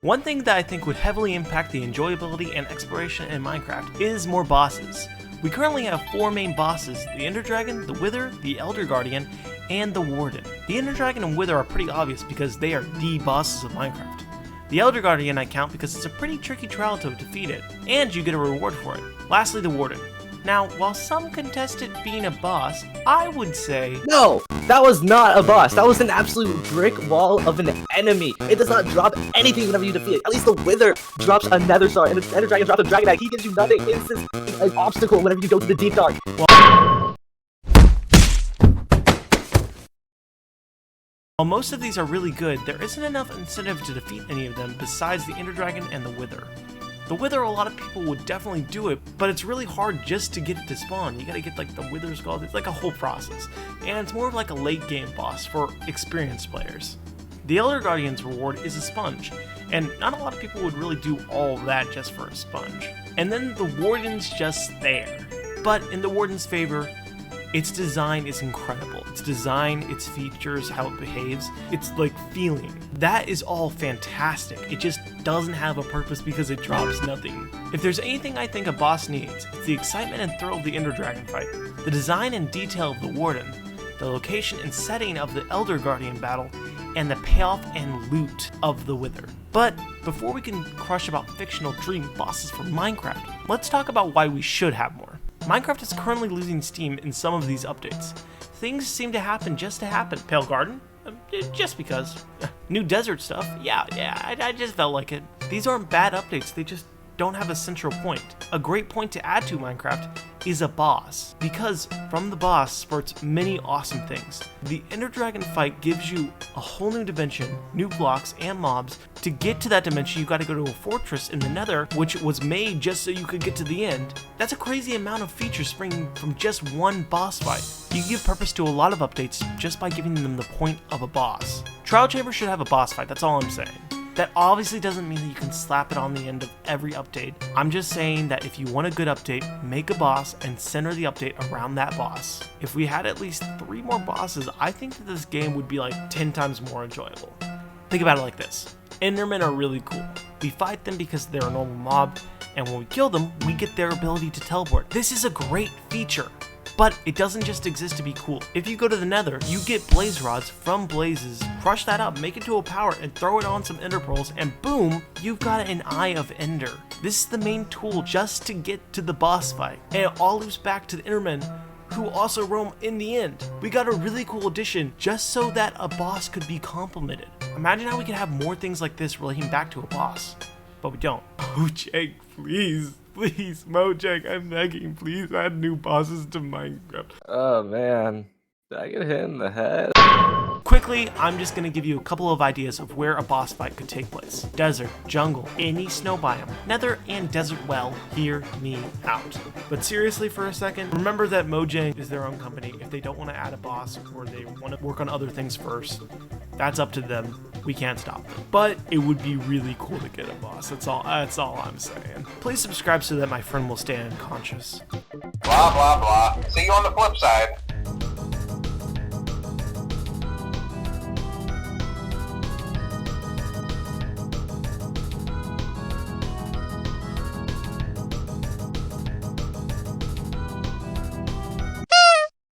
One thing that I think would heavily impact the enjoyability and exploration in Minecraft is more bosses. We currently have 4 main bosses: the Ender Dragon, the Wither, the Elder Guardian, and the Warden. The Ender Dragon and Wither are pretty obvious because they are the bosses of Minecraft. The Elder Guardian I count because it's a pretty tricky trial to defeat it, and you get a reward for it. Lastly, the Warden. Now, while some contest it being a boss, I would say... No! That was not a boss. That was an absolute brick wall of an enemy. It does not drop anything whenever you defeat it. At least the Wither drops a nether star, and the Ender Dragon drops a dragon egg. He gives you nothing. It's just an obstacle whenever you go to the deep dark. While most of these are really good, there isn't enough incentive to defeat any of them besides the Ender Dragon and the Wither. The Wither, a lot of people would definitely do it, but it's really hard just to get it to spawn. You gotta get like the Wither skull. It's like a whole process, and it's more of like a late game boss for experienced players. The Elder Guardian's reward is a sponge, and not a lot of people would really do all that just for a sponge. And then the Warden's just there. But in the Warden's favor, its design is incredible. Its design, its features, how it behaves, its like feeling. That is all fantastic. It just doesn't have a purpose because it drops nothing. If there's anything I think a boss needs, it's the excitement and thrill of the Ender Dragon fight, the design and detail of the Warden, the location and setting of the Elder Guardian battle, and the payoff and loot of the Wither. But before we can crush about fictional dream bosses for Minecraft, let's talk about why we should have more. Minecraft is currently losing steam in some of these updates. Things seem to happen just to happen. Pale Garden? Just because. New desert stuff? Yeah, I just felt like it. These aren't bad updates, they just don't have a central point. A great point to add to Minecraft is a boss, because from the boss spurts many awesome things. The Ender Dragon fight gives you a whole new dimension, new blocks and mobs. To get to that dimension, you gotta go to a fortress in the Nether, which was made just so you could get to the end. That's a crazy amount of features springing from just one boss fight. You give purpose to a lot of updates just by giving them the point of a boss. Trial Chamber should have a boss fight, that's all I'm saying. That obviously doesn't mean that you can slap it on the end of every update. I'm just saying that if you want a good update, make a boss and center the update around that boss. If we had at least 3 more bosses, I think that this game would be like 10 times more enjoyable. Think about it like this. Endermen are really cool. We fight them because they're a normal mob, and when we kill them, we get their ability to teleport. This is a great feature. But it doesn't just exist to be cool. If you go to the Nether, you get blaze rods from blazes, crush that up, make it to a power, and throw it on some ender pearls, and boom, you've got an Eye of Ender. This is the main tool just to get to the boss fight. And it all loops back to the Endermen, who also roam in the end. We got a really cool addition just so that a boss could be complimented. Imagine how we could have more things like this relating back to a boss. But we don't. Oh, Jake, please. Please, Mojang, I'm begging, please add new bosses to Minecraft. Oh man, did I get hit in the head? Quickly, I'm just going to give you a couple of ideas of where a boss fight could take place. Desert, jungle, any snow biome, Nether, and desert well, hear me out. But seriously for a second, remember that Mojang is their own company. If they don't want to add a boss or they want to work on other things first, that's up to them. We can't stop them. But it would be really cool to get a boss. That's all I'm saying. Please subscribe so that my friend will stay unconscious. Blah, blah, blah. See you on the flip side.